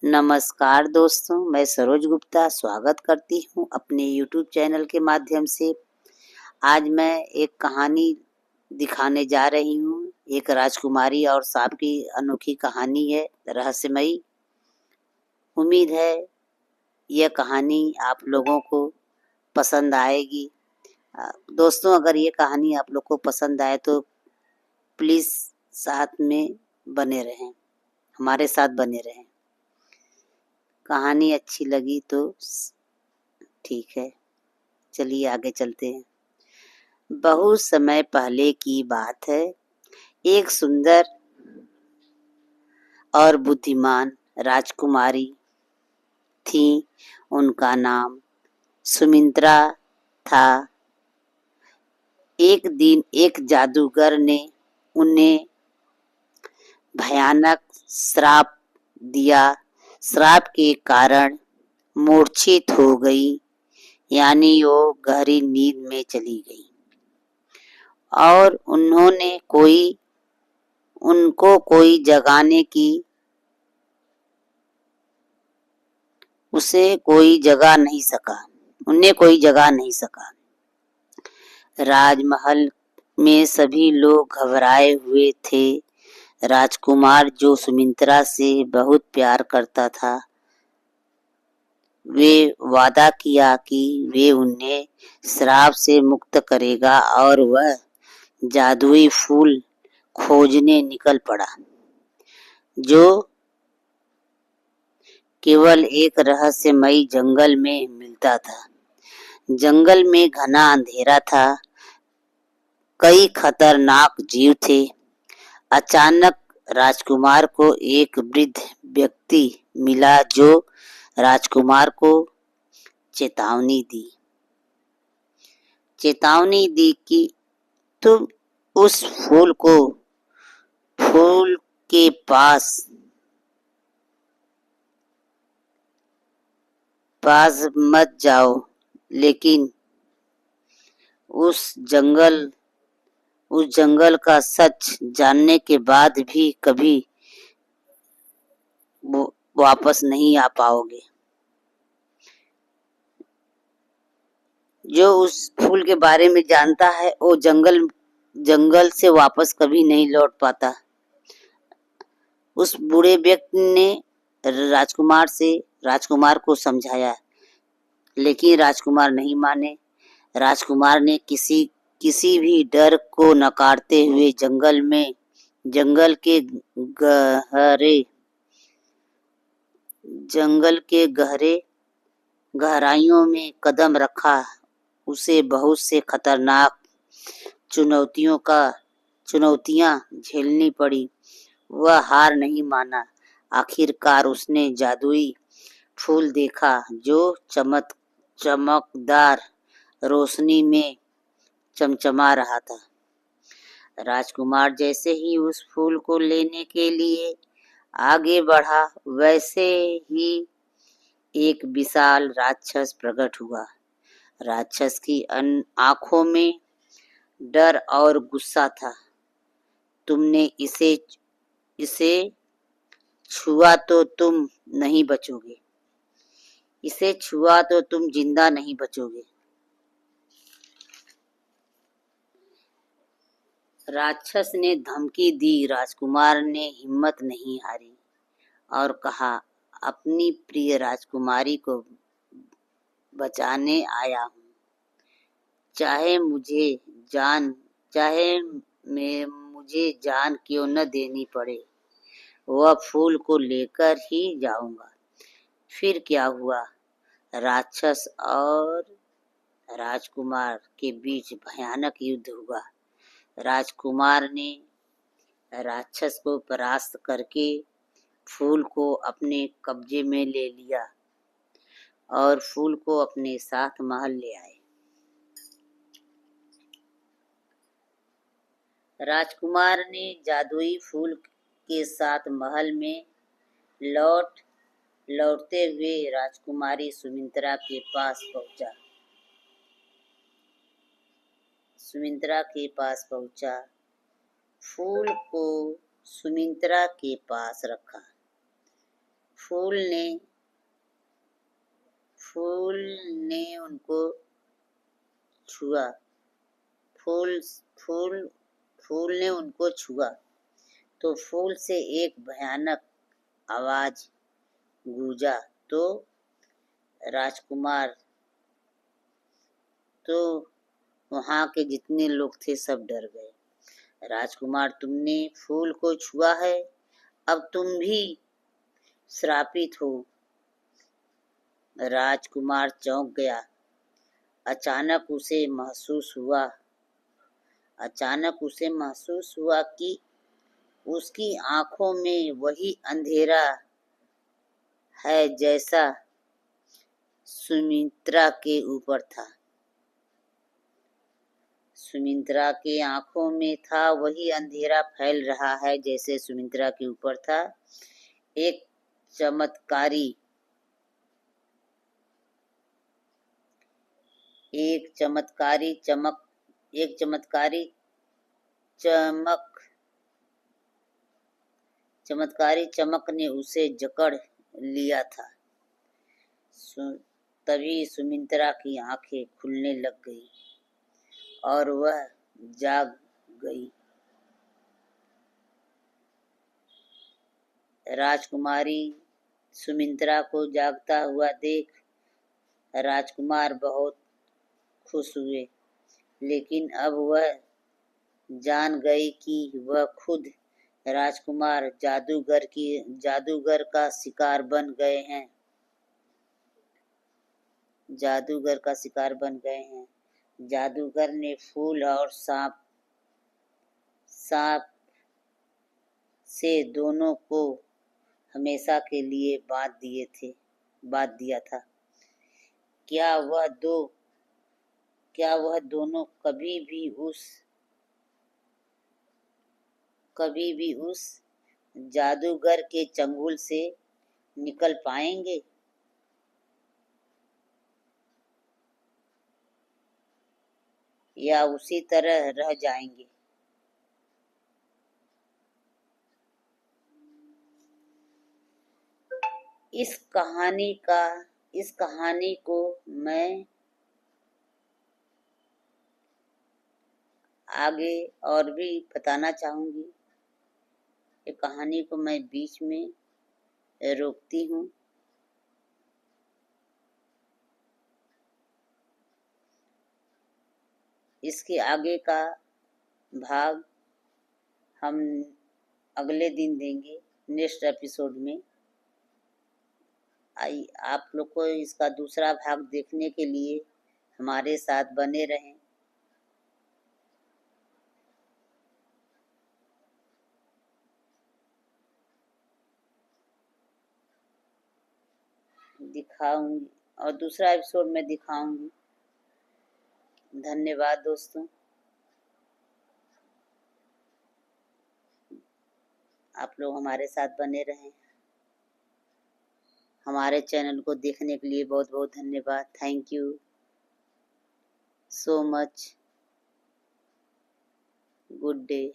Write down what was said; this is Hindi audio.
नमस्कार दोस्तों, मैं सरोज गुप्ता स्वागत करती हूँ अपने यूट्यूब चैनल के माध्यम से। आज मैं एक कहानी दिखाने जा रही हूँ। एक राजकुमारी और सांप की अनोखी कहानी है, रहस्यमयी। उम्मीद है यह कहानी आप लोगों को पसंद आएगी। दोस्तों, अगर ये कहानी आप लोग को पसंद आए तो प्लीज़ साथ में बने रहें, हमारे साथ बने रहें। कहानी अच्छी लगी तो ठीक है, चलिए आगे चलते हैं। बहुत समय पहले की बात है। एक सुंदर और बुद्धिमान राजकुमारी थी। उनका नाम सुमित्रा था। एक दिन एक जादूगर ने उन्हें भयानक श्राप दिया। श्राप के कारण मूर्छित हो गई, यानी वो गहरी नींद में चली गई और उनको कोई जगाने की उन्हें कोई जगा नहीं सका। राजमहल में सभी लोग घबराए हुए थे। राजकुमार जो सुमित्रा से बहुत प्यार करता था, वे वादा किया कि वे उन्हें श्राप से मुक्त करेगा और वह जादुई फूल खोजने निकल पड़ा, जो केवल एक रहस्यमयी जंगल में मिलता था। जंगल में घना अंधेरा था, कई खतरनाक जीव थे। अचानक राजकुमार को एक वृद्ध व्यक्ति मिला जो राजकुमार को चेतावनी दी कि तुम उस फूल के पास मत जाओ, लेकिन उस जंगल का सच जानने के बाद भी कभी वापस नहीं आ पाओगे। जो उस फूल के बारे में जानता है वो जंगल से वापस कभी नहीं लौट पाता। उस बूढ़े व्यक्ति ने राजकुमार को समझाया, लेकिन राजकुमार नहीं माने। राजकुमार ने किसी भी डर को नकारते हुए जंगल के गहराइयों में कदम रखा। उसे बहुत से खतरनाक चुनौतियां झेलनी पड़ी। वह हार नहीं माना। आखिरकार उसने जादुई फूल देखा जो चमकदार रोशनी में चमचमा रहा था। राजकुमार जैसे ही उस फूल को लेने के लिए आगे बढ़ा, वैसे ही एक विशाल राक्षस प्रकट हुआ। राक्षस की आंखों में डर और गुस्सा था। तुमने इसे छुआ तो तुम नहीं बचोगे। इसे छुआ तो तुम जिंदा नहीं बचोगे। राक्षस ने धमकी दी। राजकुमार ने हिम्मत नहीं हारी और कहा, अपनी प्रिय राजकुमारी को बचाने आया हूँ। चाहे मुझे जान क्यों न देनी पड़े, वह फूल को लेकर ही जाऊंगा। फिर क्या हुआ? राक्षस और राजकुमार के बीच भयानक युद्ध हुआ। राजकुमार ने राक्षस को परास्त करके फूल को अपने कब्जे में ले लिया और फूल को अपने साथ महल ले आए। राजकुमार ने जादुई फूल के साथ महल में लौटते हुए राजकुमारी सुमित्रा के पास पहुंचा। फूल को सुमित्रा के पास रखा। फूल ने उनको छुआ। फूल फूल फूल ने उनको छुआ तो फूल से एक भयानक आवाज गूंजा तो राजकुमार तो वहाँ के जितने लोग थे सब डर गए। राजकुमार, तुमने फूल को छुआ है, अब तुम भी श्रापित हो। राजकुमार चौंक गया। अचानक उसे महसूस हुआ कि उसकी आंखों में वही अंधेरा है जैसा सुमित्रा के ऊपर था। सुमित्रा के आंखों में था वही अंधेरा फैल रहा है जैसे सुमित्रा के ऊपर था। एक चमत्कारी चमक ने उसे जकड़ लिया था। तभी सुमित्रा की आंखें खुलने लग गई और वह जाग गई। राजकुमारी सुमित्रा को जागता हुआ देख राजकुमार बहुत खुश हुए, लेकिन अब वह जान गई कि वह खुद राजकुमार जादूगर का शिकार बन गए हैं। जादूगर ने फूल और सांप से दोनों को हमेशा के लिए बांध दिया था। क्या वह दोनों कभी भी उस जादूगर के चंगुल से निकल पाएंगे? या उसी तरह रह जाएंगे? इस कहानी को मैं आगे और भी बताना चाहूंगी। ये कहानी को मैं बीच में रोकती हूँ। इसके आगे का भाग हम अगले दिन देंगे, नेक्स्ट एपिसोड में। आप लोग को इसका दूसरा भाग देखने के लिए हमारे साथ बने रहें। दिखाऊंगी और दूसरा एपिसोड में दिखाऊंगी। धन्यवाद दोस्तों, आप लोग हमारे साथ बने रहें। हमारे चैनल को देखने के लिए बहुत बहुत धन्यवाद। Thank you so much. Good day.